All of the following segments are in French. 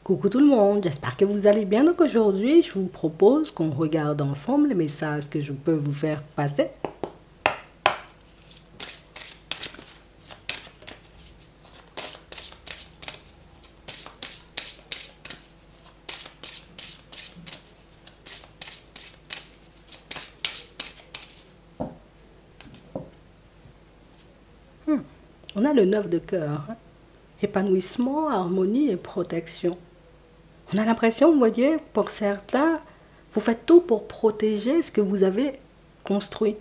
Coucou tout le monde, j'espère que vous allez bien. Donc aujourd'hui, je vous propose qu'on regarde ensemble les messages que je peux vous faire passer. On a le 9 de cœur, hein. Épanouissement, harmonie et protection. On a l'impression, vous voyez, pour certains, vous faites tout pour protéger ce que vous avez construit.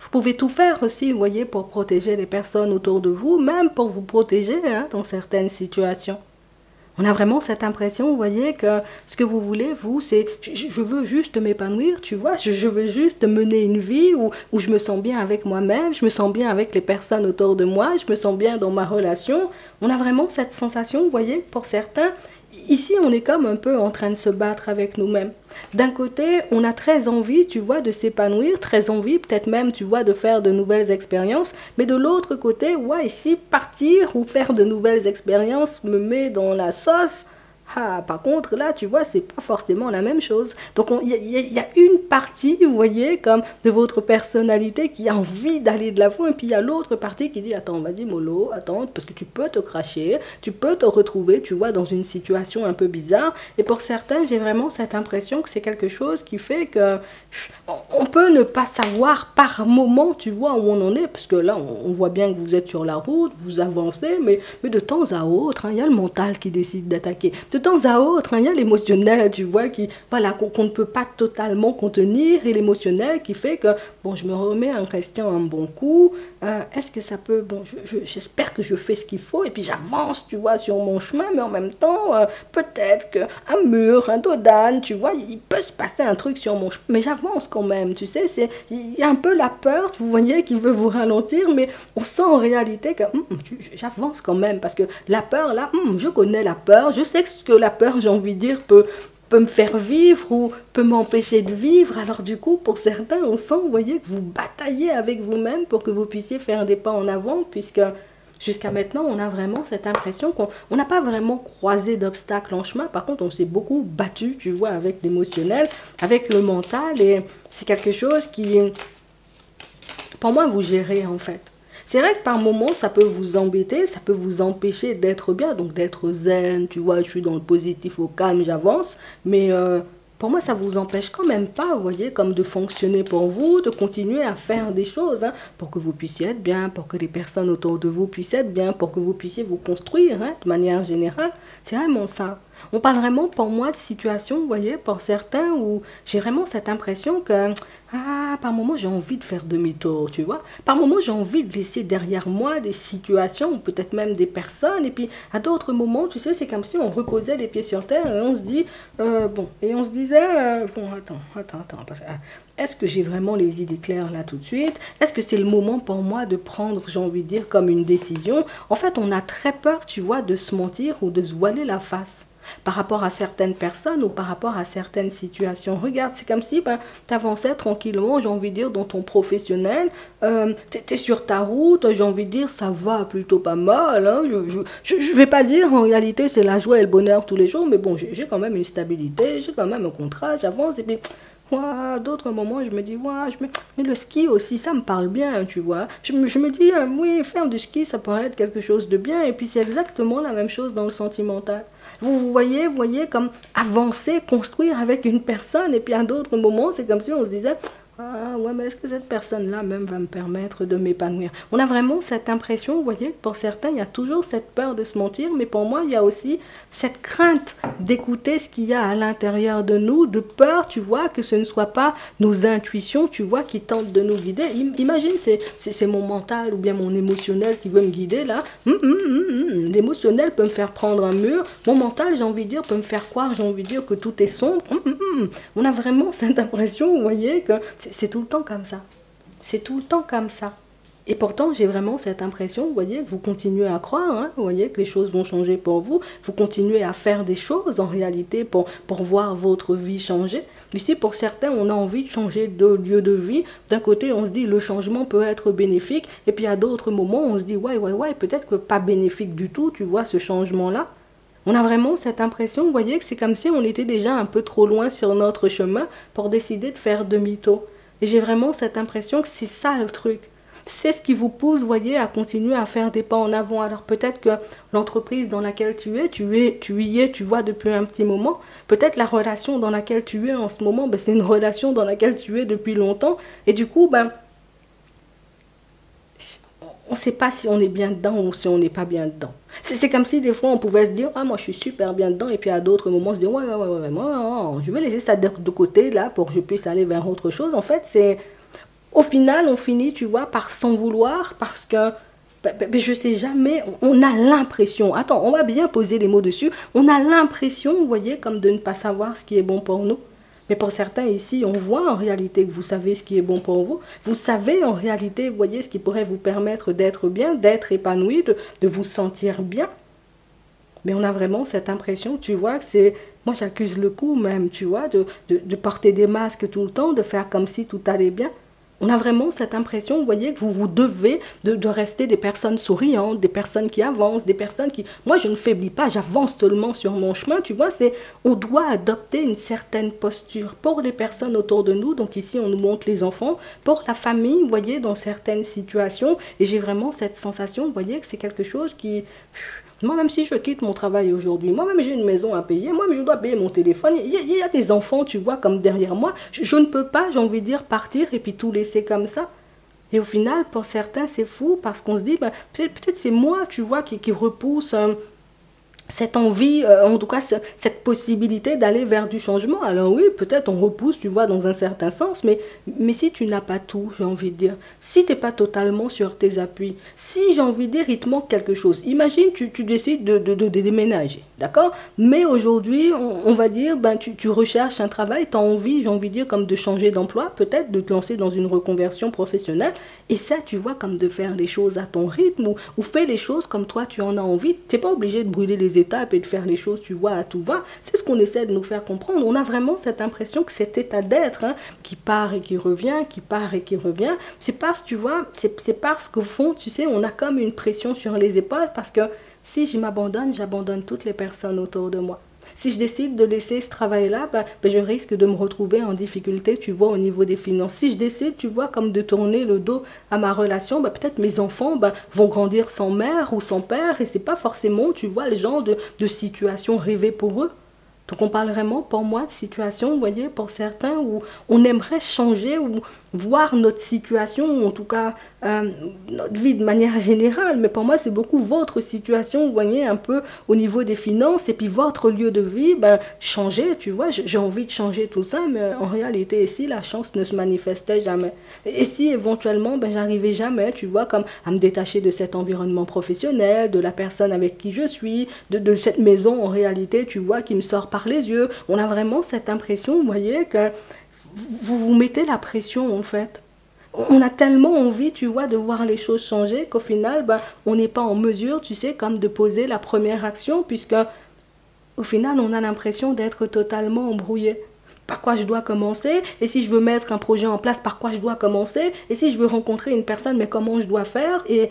Vous pouvez tout faire aussi, vous voyez, pour protéger les personnes autour de vous, même pour vous protéger hein, dans certaines situations. On a vraiment cette impression, vous voyez, que ce que vous voulez, vous, c'est je veux juste m'épanouir, tu vois, je veux juste mener une vie où je me sens bien avec moi-même, je me sens bien avec les personnes autour de moi, je me sens bien dans ma relation. On a vraiment cette sensation, vous voyez, pour certains, ici, on est comme un peu en train de se battre avec nous-mêmes. D'un côté, on a très envie, tu vois, de s'épanouir, très envie, peut-être même, tu vois, de faire de nouvelles expériences. Mais de l'autre côté, ouais, ici, partir ou faire de nouvelles expériences me met dans la sauce. Ah, par contre, là, tu vois, c'est pas forcément la même chose. Donc, il y a une partie, vous voyez, comme de votre personnalité qui a envie d'aller de l'avant, et puis il y a l'autre partie qui dit, attends, vas-y, mollo, attends, parce que tu peux te cracher, tu peux te retrouver, tu vois, dans une situation un peu bizarre. Et pour certains, j'ai vraiment cette impression que c'est quelque chose qui fait que on peut ne pas savoir par moment, tu vois, où on en est, parce que là, on voit bien que vous êtes sur la route, vous avancez, mais de temps à autre, hein, il y a le mental qui décide d'attaquer. De temps à autre, hein, il y a l'émotionnel, tu vois, qui, voilà, qu'on ne peut pas totalement contenir, et l'émotionnel qui fait que, bon, je me remets en question un bon coup, est-ce que ça peut, bon, j'espère que je fais ce qu'il faut, et puis j'avance, tu vois, sur mon chemin, mais en même temps, peut-être qu'un mur, un dos d'âne, tu vois, il peut se passer un truc sur mon chemin, mais j'avance quand même, tu sais, il y a un peu la peur, vous voyez, qui veut vous ralentir, mais on sent en réalité que j'avance quand même, parce que la peur, là, je connais la peur, je sais ce que la peur, j'ai envie de dire, peut me faire vivre ou peut m'empêcher de vivre. Alors du coup, pour certains, on sent, vous voyez, que vous bataillez avec vous-même pour que vous puissiez faire des pas en avant, puisque jusqu'à maintenant, on a vraiment cette impression qu'on n'a pas vraiment croisé d'obstacles en chemin. Par contre, on s'est beaucoup battu, tu vois, avec l'émotionnel, avec le mental, et c'est quelque chose qui, pour moi, vous gérez en fait. C'est vrai que par moments, ça peut vous embêter, ça peut vous empêcher d'être bien, donc d'être zen, tu vois, je suis dans le positif, au calme, j'avance, mais pour moi, ça vous empêche quand même pas, vous voyez, comme de fonctionner pour vous, de continuer à faire des choses, hein, pour que vous puissiez être bien, pour que les personnes autour de vous puissent être bien, pour que vous puissiez vous construire, hein, de manière générale. C'est vraiment ça. On parle vraiment pour moi de situations, vous voyez, pour certains, où j'ai vraiment cette impression que, par moments, j'ai envie de faire demi-tour, tu vois. Par moments, j'ai envie de laisser derrière moi des situations, ou peut-être même des personnes, et puis à d'autres moments, tu sais, c'est comme si on reposait les pieds sur terre, et on se dit, bon, et on se disait, bon, attends, parce que, est-ce que j'ai vraiment les idées claires là tout de suite? Est-ce que c'est le moment pour moi de prendre, j'ai envie de dire, comme une décision? En fait, on a très peur, tu vois, de se mentir ou de se voiler la face par rapport à certaines personnes ou par rapport à certaines situations. Regarde, c'est comme si tu avançais tranquillement, j'ai envie de dire, dans ton professionnel, tu es sur ta route, j'ai envie de dire, ça va plutôt pas mal, hein. Je vais pas dire, en réalité, c'est la joie et le bonheur tous les jours, mais bon, j'ai quand même une stabilité, j'ai quand même un contrat, j'avance, et puis d'autres moments, je me dis, mais le ski aussi, ça me parle bien, tu vois. Je me dis, oui, faire du ski, ça pourrait être quelque chose de bien. Et puis, c'est exactement la même chose dans le sentimental. Vous voyez, comme avancer, construire avec une personne. Et puis, à d'autres moments, c'est comme si on se disait, ah ouais, mais est-ce que cette personne-là même va me permettre de m'épanouir? On a vraiment cette impression, vous voyez, pour certains, il y a toujours cette peur de se mentir, mais pour moi, il y a aussi cette crainte d'écouter ce qu'il y a à l'intérieur de nous, de peur, tu vois, que ce ne soit pas nos intuitions, tu vois, qui tentent de nous guider. Imagine, c'est mon mental ou bien mon émotionnel qui veut me guider, là. L'émotionnel peut me faire prendre un mur, mon mental, j'ai envie de dire, peut me faire croire, j'ai envie de dire, que tout est sombre. On a vraiment cette impression, vous voyez, que c'est tout le temps comme ça. C'est tout le temps comme ça. Et pourtant, j'ai vraiment cette impression, vous voyez, que vous continuez à croire, hein, vous voyez, que les choses vont changer pour vous. Vous continuez à faire des choses, en réalité, pour voir votre vie changer. Ici, pour certains, on a envie de changer de lieu de vie. D'un côté, on se dit, le changement peut être bénéfique. Et puis, à d'autres moments, on se dit, ouais, peut-être que pas bénéfique du tout, tu vois, ce changement-là. On a vraiment cette impression, vous voyez, que c'est comme si on était déjà un peu trop loin sur notre chemin pour décider de faire demi-tour. Et j'ai vraiment cette impression que c'est ça le truc. C'est ce qui vous pousse, vous voyez, à continuer à faire des pas en avant. Alors peut-être que l'entreprise dans laquelle tu y es, tu vois, depuis un petit moment. Peut-être la relation dans laquelle tu es en ce moment, ben, c'est une relation dans laquelle tu es depuis longtemps. Et du coup, ben, on ne sait pas si on est bien dedans ou si on n'est pas bien dedans. C'est comme si des fois on pouvait se dire, ah moi je suis super bien dedans, et puis à d'autres moments on se dit, ouais, moi, je vais laisser ça de côté là pour que je puisse aller vers autre chose. En fait, c'est au final on finit, tu vois, par s'en vouloir parce que je sais jamais, on a l'impression, attends, on va bien poser les mots dessus, on a l'impression, vous voyez, comme de ne pas savoir ce qui est bon pour nous. Mais pour certains ici, on voit en réalité que vous savez ce qui est bon pour vous. Vous savez en réalité, vous voyez, ce qui pourrait vous permettre d'être bien, d'être épanoui, de vous sentir bien. Mais on a vraiment cette impression, tu vois, que c'est... Moi, j'accuse le coup même, tu vois, de porter des masques tout le temps, de faire comme si tout allait bien. On a vraiment cette impression, vous voyez, que vous vous devez de rester des personnes souriantes, des personnes qui avancent, des personnes qui... Moi, je ne faiblis pas, j'avance seulement sur mon chemin, tu vois, c'est... On doit adopter une certaine posture pour les personnes autour de nous. Donc ici, on nous montre les enfants, pour la famille, vous voyez, dans certaines situations. Et j'ai vraiment cette sensation, vous voyez, que c'est quelque chose qui... Moi, même si je quitte mon travail aujourd'hui, moi-même j'ai une maison à payer, moi-même je dois payer mon téléphone. Il y a des enfants, tu vois, comme derrière moi. Je ne peux pas, j'ai envie de dire, partir et puis tout laisser comme ça. Et au final, pour certains, c'est fou parce qu'on se dit, ben, peut-être c'est moi, tu vois, qui repousse cette envie, en tout cas cette possibilité d'aller vers du changement. Alors oui, peut-être on repousse, tu vois, dans un certain sens, mais si tu n'as pas tout, j'ai envie de dire, si tu n'es pas totalement sur tes appuis, si j'ai envie de dire, il te manque quelque chose, imagine tu décides de déménager, d'accord? Mais aujourd'hui, on va dire, ben, tu recherches un travail, tu as envie, j'ai envie de dire, comme de changer d'emploi, peut-être de te lancer dans une reconversion professionnelle, et ça, tu vois, comme de faire les choses à ton rythme, ou fais les choses comme toi, tu en as envie, tu n'es pas obligé de brûler les étapes et de faire les choses, tu vois, à tout va. C'est ce qu'on essaie de nous faire comprendre. On a vraiment cette impression que cet état d'être, hein, qui part et qui revient, qui part et qui revient, c'est parce, tu vois, c'est parce qu'au fond, tu sais, on a comme une pression sur les épaules parce que si je m'abandonne, j'abandonne toutes les personnes autour de moi. Si je décide de laisser ce travail-là, je risque de me retrouver en difficulté, tu vois, au niveau des finances. Si je décide, tu vois, comme de tourner le dos à ma relation, peut-être mes enfants vont grandir sans mère ou sans père, et c'est pas forcément, tu vois, le genre de situation rêvée pour eux. Donc on parle vraiment, pour moi, de situation, vous voyez, pour certains, où on aimerait changer ou voir notre situation, ou en tout cas notre vie de manière générale. Mais pour moi, c'est beaucoup votre situation, vous voyez, un peu au niveau des finances, et puis votre lieu de vie, changer, tu vois, j'ai envie de changer tout ça, mais en réalité, ici, la chance ne se manifestait jamais. Et si éventuellement, j'arrivais jamais, tu vois, comme à me détacher de cet environnement professionnel, de la personne avec qui je suis, de cette maison, en réalité, tu vois, qui me sort par les yeux. On a vraiment cette impression, vous voyez, que vous vous mettez la pression, en fait. On a tellement envie, tu vois, de voir les choses changer qu'au final, on n'est pas en mesure, tu sais, comme de poser la première action, puisque au final, on a l'impression d'être totalement embrouillé. Par quoi je dois commencer? Et si je veux mettre un projet en place, par quoi je dois commencer? Et si je veux rencontrer une personne, mais comment je dois faire? Et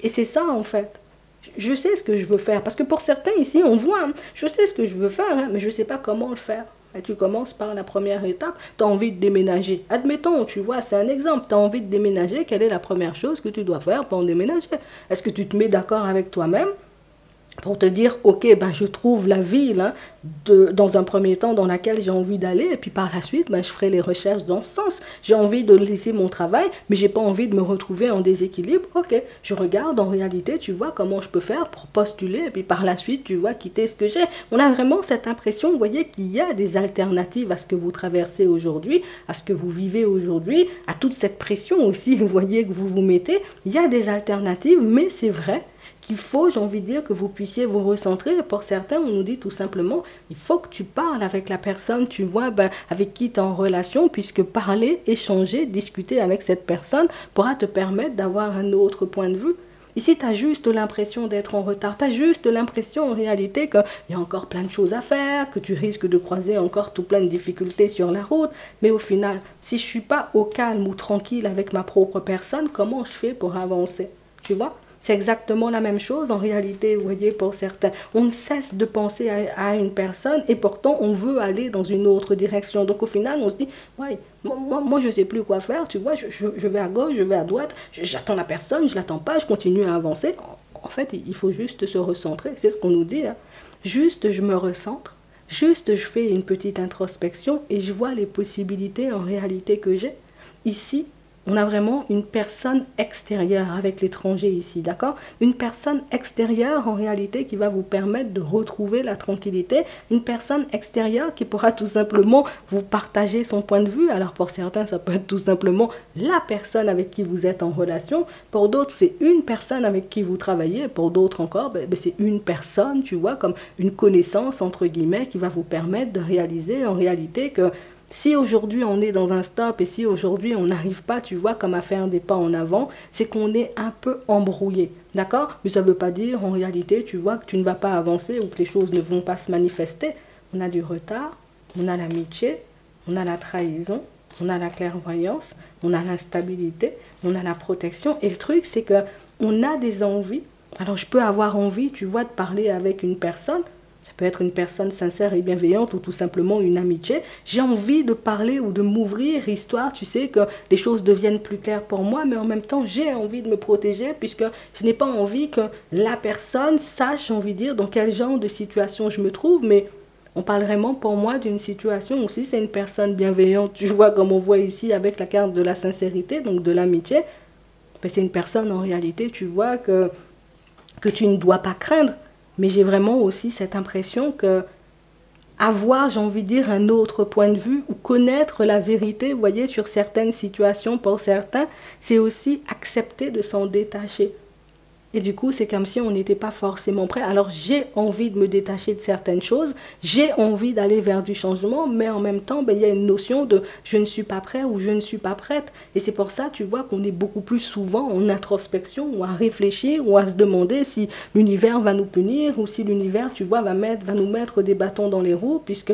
c'est ça, en fait. Je sais ce que je veux faire. Parce que pour certains ici, on voit, hein, je sais ce que je veux faire, hein, mais je ne sais pas comment le faire. Et tu commences par la première étape, tu as envie de déménager. Admettons, tu vois, c'est un exemple, tu as envie de déménager, quelle est la première chose que tu dois faire pour déménager? Est-ce que tu te mets d'accord avec toi-même pour te dire, ok, je trouve la ville, hein, dans un premier temps dans laquelle j'ai envie d'aller, et puis par la suite, je ferai les recherches dans ce sens. J'ai envie de laisser mon travail, mais j'ai pas envie de me retrouver en déséquilibre. Ok, je regarde en réalité, tu vois, comment je peux faire pour postuler, et puis par la suite, tu vois, quitter ce que j'ai. On a vraiment cette impression, vous voyez, qu'il y a des alternatives à ce que vous traversez aujourd'hui, à ce que vous vivez aujourd'hui, à toute cette pression aussi, vous voyez, que vous vous mettez. Il y a des alternatives, mais c'est vrai qu'il faut, j'ai envie de dire, que vous puissiez vous recentrer. Et pour certains, on nous dit tout simplement, il faut que tu parles avec la personne, tu vois, avec qui tu es en relation, puisque parler, échanger, discuter avec cette personne pourra te permettre d'avoir un autre point de vue. Ici, tu as juste l'impression d'être en retard, tu as juste l'impression en réalité qu'il y a encore plein de choses à faire, que tu risques de croiser encore tout plein de difficultés sur la route. Mais au final, si je ne suis pas au calme ou tranquille avec ma propre personne, comment je fais pour avancer? Tu vois? C'est exactement la même chose en réalité, vous voyez, pour certains. On ne cesse de penser à une personne et pourtant on veut aller dans une autre direction. Donc au final, on se dit, ouais, moi je ne sais plus quoi faire, tu vois, je vais à gauche, je vais à droite, j'attends la personne, je ne l'attends pas, je continue à avancer. En fait, il faut juste se recentrer, c'est ce qu'on nous dit. Hein. Juste, je me recentre, juste, je fais une petite introspection et je vois les possibilités en réalité que j'ai. Ici, on a vraiment une personne extérieure avec l'étranger ici, d'accord? Une personne extérieure en réalité qui va vous permettre de retrouver la tranquillité. Une personne extérieure qui pourra tout simplement vous partager son point de vue. Alors pour certains, ça peut être tout simplement la personne avec qui vous êtes en relation. Pour d'autres, c'est une personne avec qui vous travaillez. Pour d'autres encore, c'est une personne, tu vois, comme une connaissance, entre guillemets, qui va vous permettre de réaliser en réalité que si aujourd'hui on est dans un stop et si aujourd'hui on n'arrive pas, tu vois, comme à faire des pas en avant, c'est qu'on est un peu embrouillé, d'accord? Mais ça ne veut pas dire en réalité, tu vois, que tu ne vas pas avancer ou que les choses ne vont pas se manifester. On a du retard, on a l'amitié, on a la trahison, on a la clairvoyance, on a l'instabilité, on a la protection. Et le truc, c'est que on a des envies. Alors je peux avoir envie, tu vois, de parler avec une personne. Ça peut être une personne sincère et bienveillante ou tout simplement une amitié. J'ai envie de parler ou de m'ouvrir, histoire, tu sais, que les choses deviennent plus claires pour moi, mais en même temps, j'ai envie de me protéger puisque je n'ai pas envie que la personne sache, j'ai envie de dire, dans quel genre de situation je me trouve, mais on parle vraiment pour moi d'une situation où si c'est une personne bienveillante, tu vois, comme on voit ici avec la carte de la sincérité, donc de l'amitié, ben c'est une personne en réalité, tu vois, que tu ne dois pas craindre. Mais j'ai vraiment aussi cette impression que avoir, j'ai envie de dire, un autre point de vue ou connaître la vérité, vous voyez, sur certaines situations pour certains, c'est aussi accepter de s'en détacher. Et du coup, c'est comme si on n'était pas forcément prêt. Alors, j'ai envie de me détacher de certaines choses, j'ai envie d'aller vers du changement, mais en même temps, il y a une notion de je ne suis pas prêt ou je ne suis pas prête. Et c'est pour ça, tu vois, qu'on est beaucoup plus souvent en introspection ou à réfléchir ou à se demander si l'univers va nous punir ou si l'univers, tu vois, va nous mettre des bâtons dans les roues, puisque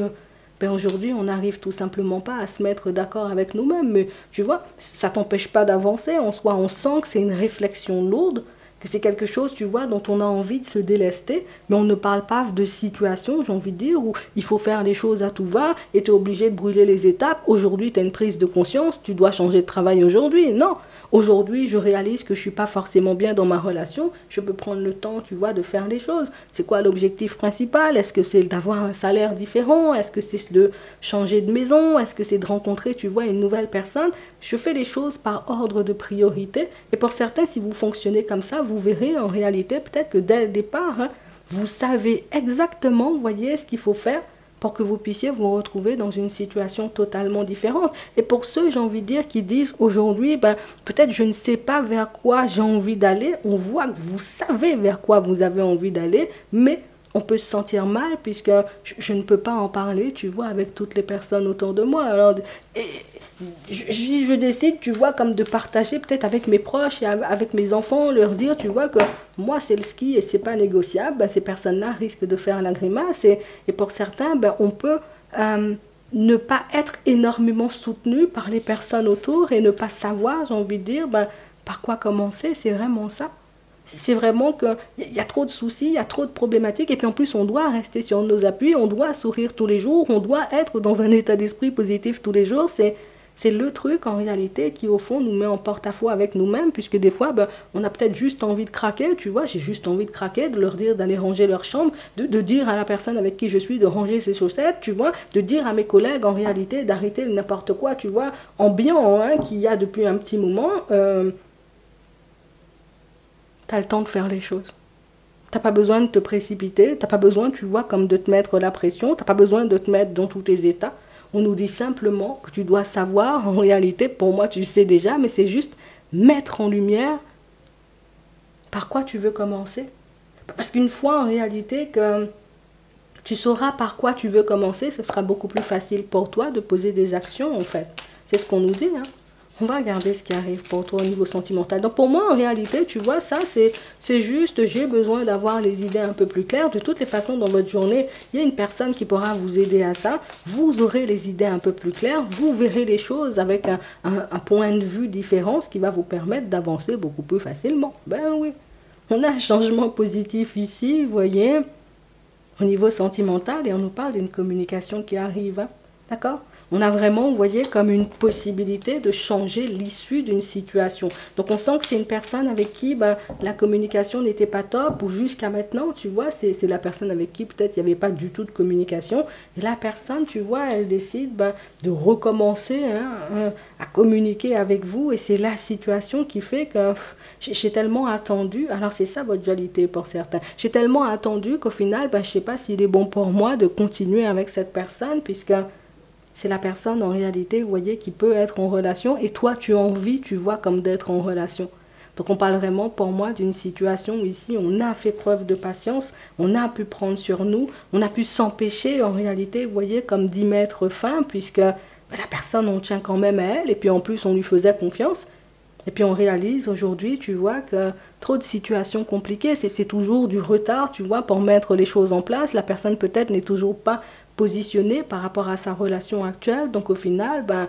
aujourd'hui, on n'arrive tout simplement pas à se mettre d'accord avec nous-mêmes. Mais tu vois, ça ne t'empêche pas d'avancer. En soi, on sent que c'est une réflexion lourde, que c'est quelque chose, tu vois, dont on a envie de se délester, mais on ne parle pas de situation, j'ai envie de dire, où il faut faire les choses à tout va, et tu es obligé de brûler les étapes. Aujourd'hui, tu as une prise de conscience, tu dois changer de travail aujourd'hui. Non, aujourd'hui, je réalise que je ne suis pas forcément bien dans ma relation, je peux prendre le temps, tu vois, de faire les choses. C'est quoi l'objectif principal? Est-ce que c'est d'avoir un salaire différent? Est-ce que c'est de changer de maison? Est-ce que c'est de rencontrer, tu vois, une nouvelle personne? Je fais les choses par ordre de priorité. Et pour certains, si vous fonctionnez comme ça, vous verrez en réalité peut-être que dès le départ, hein, vous savez exactement, vous voyez, ce qu'il faut faire pour que vous puissiez vous retrouver dans une situation totalement différente. Et pour ceux, j'ai envie de dire, qui disent aujourd'hui, peut-être je ne sais pas vers quoi j'ai envie d'aller, on voit que vous savez vers quoi vous avez envie d'aller, mais on peut se sentir mal puisque je ne peux pas en parler, tu vois, avec toutes les personnes autour de moi. Alors, je décide, tu vois, comme de partager peut-être avec mes proches et avec mes enfants, leur dire, tu vois, que moi, c'est le ski et c'est pas négociable. Ces personnes-là risquent de faire la grimace. Et pour certains, on peut ne pas être énormément soutenu par les personnes autour et ne pas savoir, j'ai envie de dire, par quoi commencer. C'est vraiment ça. C'est vraiment qu'il y a trop de soucis, il y a trop de problématiques, et puis en plus on doit rester sur nos appuis, on doit sourire tous les jours, on doit être dans un état d'esprit positif tous les jours. C'est le truc en réalité qui au fond nous met en porte-à-faux avec nous-mêmes, puisque des fois on a peut-être juste envie de craquer, tu vois, j'ai juste envie de craquer, de leur dire d'aller ranger leur chambre, de dire à la personne avec qui je suis de ranger ses chaussettes, tu vois, de dire à mes collègues en réalité d'arrêter n'importe quoi, tu vois, ambiant qu'il y a depuis un petit moment. Tu as le temps de faire les choses. Tu n'as pas besoin de te précipiter, tu n'as pas besoin, tu vois, comme de te mettre la pression, tu n'as pas besoin de te mettre dans tous tes états. On nous dit simplement que tu dois savoir, en réalité, pour moi tu le sais déjà, mais c'est juste mettre en lumière par quoi tu veux commencer. Parce qu'une fois en réalité que tu sauras par quoi tu veux commencer, ce sera beaucoup plus facile pour toi de poser des actions en fait. C'est ce qu'on nous dit, hein. On va regarder ce qui arrive pour toi au niveau sentimental. Donc pour moi, en réalité, tu vois, ça, c'est juste, j'ai besoin d'avoir les idées un peu plus claires. De toutes les façons, dans votre journée, il y a une personne qui pourra vous aider à ça. Vous aurez les idées un peu plus claires. Vous verrez les choses avec un point de vue différent, ce qui va vous permettre d'avancer beaucoup plus facilement. Ben oui. On a un changement positif ici, vous voyez, au niveau sentimental, et on nous parle d'une communication qui arrive, hein, d'accord? On a vraiment, vous voyez, comme une possibilité de changer l'issue d'une situation. Donc on sent que c'est une personne avec qui ben, la communication n'était pas top, ou jusqu'à maintenant, tu vois, c'est la personne avec qui peut-être il n'y avait pas du tout de communication. Et la personne, tu vois, elle décide ben, de recommencer hein, à communiquer avec vous. Et c'est la situation qui fait que j'ai tellement attendu. Alors c'est ça votre dualité pour certains. J'ai tellement attendu qu'au final, ben, je ne sais pas s'il est bon pour moi de continuer avec cette personne, puisque c'est la personne en réalité, vous voyez, qui peut être en relation et toi tu as envie, tu vois, comme d'être en relation. Donc on parle vraiment pour moi d'une situation où ici on a fait preuve de patience, on a pu prendre sur nous, on a pu s'empêcher en réalité, vous voyez, comme d'y mettre fin puisque ben, la personne on tient quand même à elle et puis en plus on lui faisait confiance. Et puis on réalise aujourd'hui, tu vois, que trop de situations compliquées, c'est toujours du retard, tu vois, pour mettre les choses en place. La personne peut-être n'est toujours pas positionnée par rapport à sa relation actuelle. Donc au final, ben,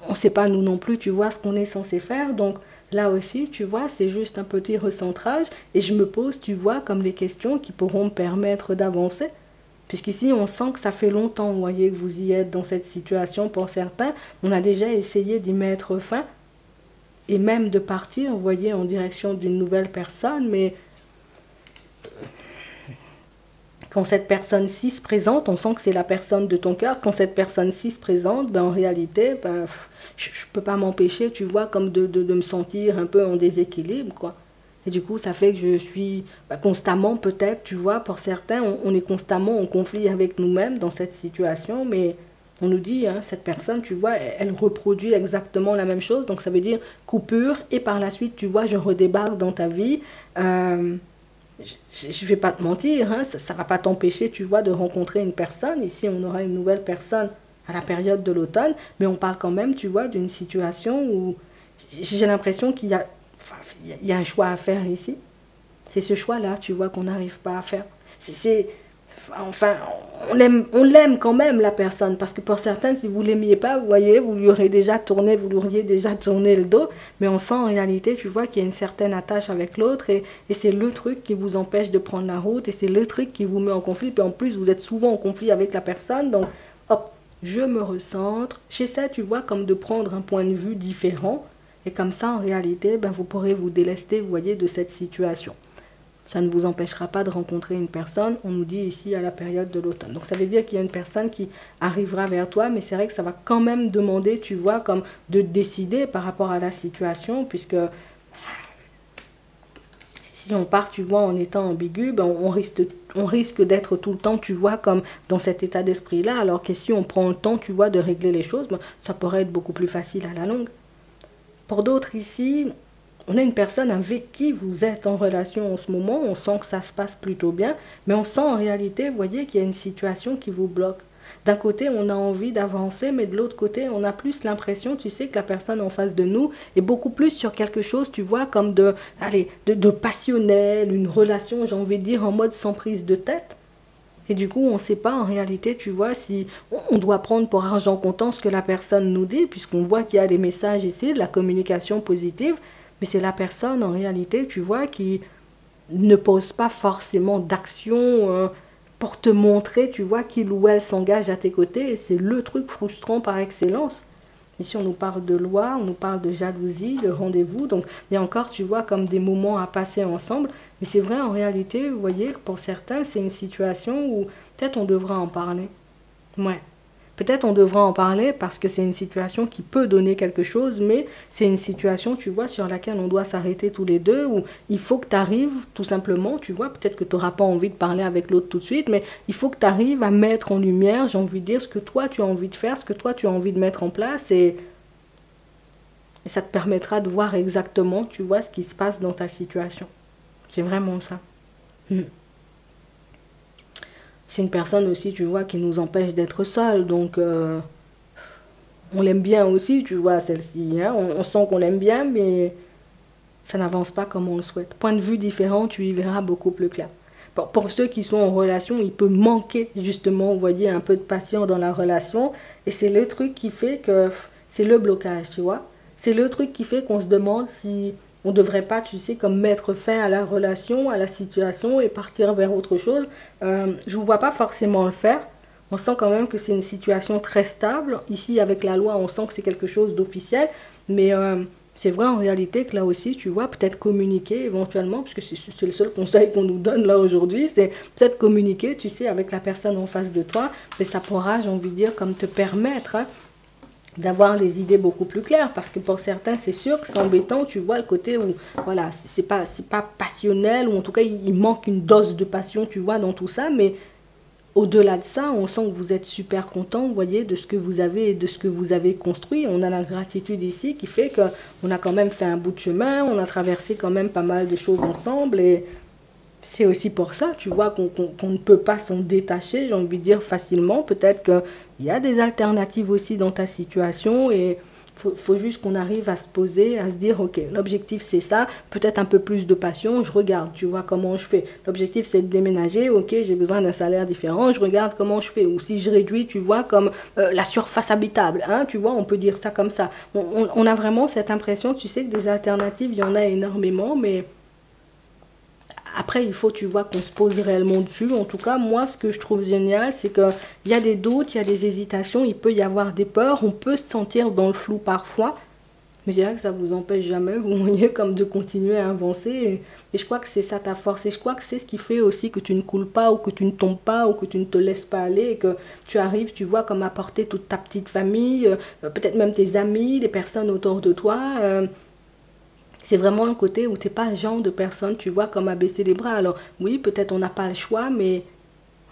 on ne sait pas nous non plus, tu vois, ce qu'on est censé faire. Donc là aussi, tu vois, c'est juste un petit recentrage. Et je me pose, tu vois, comme les questions qui pourront me permettre d'avancer. Puisqu'ici, on sent que ça fait longtemps, vous voyez, que vous y êtes dans cette situation pour certains. On a déjà essayé d'y mettre fin et même de partir, vous voyez, en direction d'une nouvelle personne, mais quand cette personne-ci se présente, on sent que c'est la personne de ton cœur. Quand cette personne-ci se présente, ben, en réalité, ben, je ne peux pas m'empêcher, tu vois, comme de me sentir un peu en déséquilibre, quoi. Et du coup, ça fait que je suis ben, constamment, peut-être, tu vois, pour certains, on est constamment en conflit avec nous-mêmes dans cette situation, mais on nous dit, hein, cette personne, tu vois, elle reproduit exactement la même chose. Donc, ça veut dire coupure. Et par la suite, tu vois, je redébarque dans ta vie. Je ne vais pas te mentir, hein, ça ne va pas t'empêcher, tu vois, de rencontrer une personne. Ici, on aura une nouvelle personne à la période de l'automne. Mais on parle quand même, tu vois, d'une situation où j'ai l'impression qu'il y a, enfin, il y a un choix à faire ici. C'est ce choix-là, tu vois, qu'on n'arrive pas à faire. Enfin, on l'aime quand même, la personne, parce que pour certains, si vous ne l'aimiez pas, vous voyez, vous lui auriez déjà tourné, vous lui auriez déjà tourné le dos, mais on sent en réalité, tu vois, qu'il y a une certaine attache avec l'autre, et c'est le truc qui vous empêche de prendre la route, et c'est le truc qui vous met en conflit, puis en plus, vous êtes souvent en conflit avec la personne, donc, hop, je me recentre, j'essaie, tu vois, comme de prendre un point de vue différent, et comme ça, en réalité, ben, vous pourrez vous délester, vous voyez, de cette situation. Ça ne vous empêchera pas de rencontrer une personne, on nous dit ici à la période de l'automne. Donc ça veut dire qu'il y a une personne qui arrivera vers toi, mais c'est vrai que ça va quand même demander, tu vois, comme de décider par rapport à la situation, puisque si on part, tu vois, en étant ambigu, ben on risque d'être tout le temps, tu vois, comme dans cet état d'esprit-là, alors que si on prend le temps, tu vois, de régler les choses, ben, ça pourrait être beaucoup plus facile à la longue. Pour d'autres ici, on a une personne avec qui vous êtes en relation en ce moment, on sent que ça se passe plutôt bien, mais on sent en réalité, vous voyez, qu'il y a une situation qui vous bloque. D'un côté, on a envie d'avancer, mais de l'autre côté, on a plus l'impression, tu sais, que la personne en face de nous est beaucoup plus sur quelque chose, tu vois, comme de passionnel, une relation, j'ai envie de dire, en mode sans prise de tête. Et du coup, on ne sait pas en réalité, tu vois, si on doit prendre pour argent comptant ce que la personne nous dit, puisqu'on voit qu'il y a des messages ici, de la communication positive, mais c'est la personne en réalité, tu vois, qui ne pose pas forcément d'action pour te montrer, tu vois, qu'il ou elle s'engage à tes côtés. Et c'est le truc frustrant par excellence. Ici, on nous parle de loi, on nous parle de jalousie, de rendez-vous. Donc, il y a encore, tu vois, comme des moments à passer ensemble. Mais c'est vrai, en réalité, vous voyez, pour certains, c'est une situation où peut-être on devra en parler. Ouais. Peut-être on devra en parler parce que c'est une situation qui peut donner quelque chose, mais c'est une situation, tu vois, sur laquelle on doit s'arrêter tous les deux, où il faut que tu arrives, tout simplement, tu vois, peut-être que tu n'auras pas envie de parler avec l'autre tout de suite, mais il faut que tu arrives à mettre en lumière, j'ai envie de dire, ce que toi tu as envie de faire, ce que toi tu as envie de mettre en place, et ça te permettra de voir exactement, tu vois, ce qui se passe dans ta situation. C'est vraiment ça. C'est une personne aussi, tu vois, qui nous empêche d'être seuls. Donc, on l'aime bien aussi, tu vois, celle-ci. Hein. On sent qu'on l'aime bien, mais ça n'avance pas comme on le souhaite. Point de vue différent, tu y verras beaucoup plus clair. Pour ceux qui sont en relation, il peut manquer, justement, vous voyez, un peu de patience dans la relation. Et c'est le truc qui fait que c'est le blocage, tu vois. C'est le truc qui fait qu'on se demande si on ne devrait pas, tu sais, comme mettre fin à la relation, à la situation et partir vers autre chose. Je ne vous vois pas forcément le faire. On sent quand même que c'est une situation très stable. Ici, avec la loi, on sent que c'est quelque chose d'officiel. Mais c'est vrai en réalité que là aussi, tu vois, peut-être communiquer éventuellement, puisque c'est le seul conseil qu'on nous donne là aujourd'hui, c'est peut-être communiquer, tu sais, avec la personne en face de toi. Mais ça pourra, j'ai envie de dire, comme te permettre d'avoir les idées beaucoup plus claires, parce que pour certains c'est sûr que c'est embêtant, tu vois, le côté où voilà, c'est pas passionnel, ou en tout cas il manque une dose de passion, tu vois, dans tout ça. Mais au-delà de ça, on sent que vous êtes super content, vous voyez, de ce que vous avez, de ce que vous avez construit. On a la gratitude ici qui fait qu'on a quand même fait un bout de chemin, on a traversé quand même pas mal de choses ensemble, et c'est aussi pour ça, tu vois, qu'on ne peut pas s'en détacher, j'ai envie de dire, facilement. Peut-être qu'il y a des alternatives aussi dans ta situation, et faut juste qu'on arrive à se poser, à se dire, ok, l'objectif c'est ça, peut-être un peu plus de passion, je regarde, tu vois, comment je fais. L'objectif c'est de déménager, ok, j'ai besoin d'un salaire différent, je regarde comment je fais. Ou si je réduis, tu vois, comme la surface habitable, hein, tu vois, on peut dire ça comme ça. On a vraiment cette impression, tu sais, que des alternatives, il y en a énormément, mais après, il faut, tu vois, qu'on se pose réellement dessus. En tout cas, moi, ce que je trouve génial, c'est qu'il y a des doutes, il y a des hésitations, il peut y avoir des peurs, on peut se sentir dans le flou parfois. Mais je dirais que ça ne vous empêche jamais, vous voyez, comme de continuer à avancer. Et je crois que c'est ça ta force. Et je crois que c'est ce qui fait aussi que tu ne coules pas, ou que tu ne tombes pas, ou que tu ne te laisses pas aller, et que tu arrives, tu vois, comme à porter toute ta petite famille, peut-être même tes amis, les personnes autour de toi. C'est vraiment un côté où tu n'es pas le genre de personne, tu vois, comme à baisser les bras. Alors oui, peut-être on n'a pas le choix, mais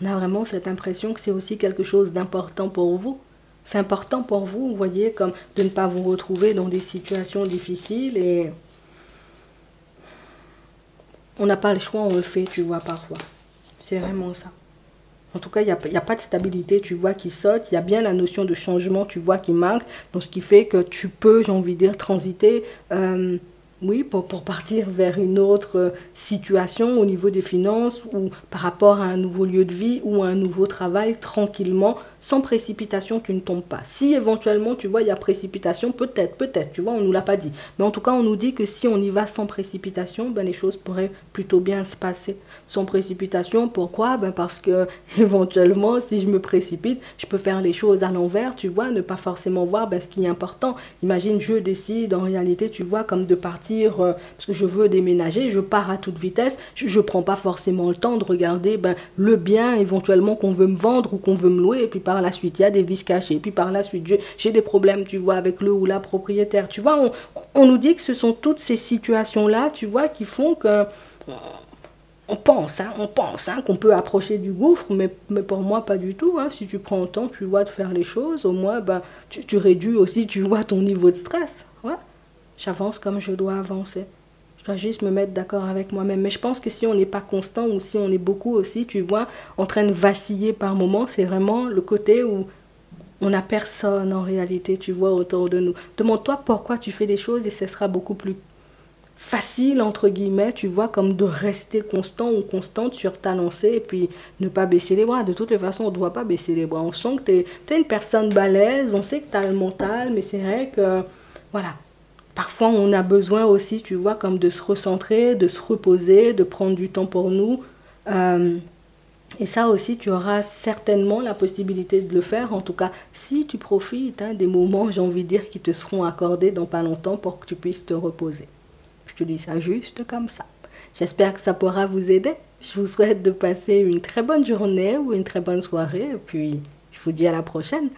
on a vraiment cette impression que c'est aussi quelque chose d'important pour vous. C'est important pour vous, vous voyez, comme de ne pas vous retrouver dans des situations difficiles, et on n'a pas le choix, on le fait, tu vois, parfois. C'est vraiment ça. En tout cas, il n'y a pas de stabilité, tu vois, qui saute. Il y a bien la notion de changement, tu vois, qui manque. Donc, ce qui fait que tu peux, j'ai envie de dire, transiter, oui, pour partir vers une autre situation au niveau des finances, ou par rapport à un nouveau lieu de vie ou à un nouveau travail, tranquillement, sans précipitation, tu ne tombes pas. Si éventuellement, tu vois, il y a précipitation, peut-être, tu vois, on ne nous l'a pas dit. Mais en tout cas, on nous dit que si on y va sans précipitation, ben, les choses pourraient plutôt bien se passer. Sans précipitation, pourquoi? Ben, parce que éventuellement, si je me précipite, je peux faire les choses à l'envers, tu vois, ne pas forcément voir ben, ce qui est important. Imagine, je décide en réalité, tu vois, comme de partir, parce que je veux déménager, je pars à toute vitesse, je ne prends pas forcément le temps de regarder ben, le bien éventuellement qu'on veut me vendre ou qu'on veut me louer, et puis par la suite, il y a des vices cachés, puis par la suite, j'ai des problèmes, tu vois, avec le ou la propriétaire, tu vois, on nous dit que ce sont toutes ces situations-là, tu vois, qui font que on pense qu'on peut approcher du gouffre, mais pour moi, pas du tout. Hein. Si tu prends le temps, tu vois, de faire les choses, au moins, ben, tu réduis aussi, tu vois, ton niveau de stress. Ouais. J'avance comme je dois avancer. Je dois juste me mettre d'accord avec moi-même. Mais je pense que si on n'est pas constant, ou si on est beaucoup aussi, tu vois, en train de vaciller par moments, c'est vraiment le côté où on n'a personne en réalité, tu vois, autour de nous. Demande-toi pourquoi tu fais des choses, et ce sera beaucoup plus facile, entre guillemets, tu vois, comme de rester constant ou constante sur ta lancée, et puis ne pas baisser les bras. De toutes les façons, on ne doit pas baisser les bras. On sent que tu es une personne balèze, on sait que tu as le mental, mais c'est vrai que, voilà, parfois on a besoin aussi, tu vois, comme de se recentrer, de se reposer, de prendre du temps pour nous. Et ça aussi, tu auras certainement la possibilité de le faire, en tout cas, si tu profites des moments, j'ai envie de dire, qui te seront accordés dans pas longtemps pour que tu puisses te reposer. Je te dis ça juste comme ça. J'espère que ça pourra vous aider. Je vous souhaite de passer une très bonne journée ou une très bonne soirée. Et puis, je vous dis à la prochaine.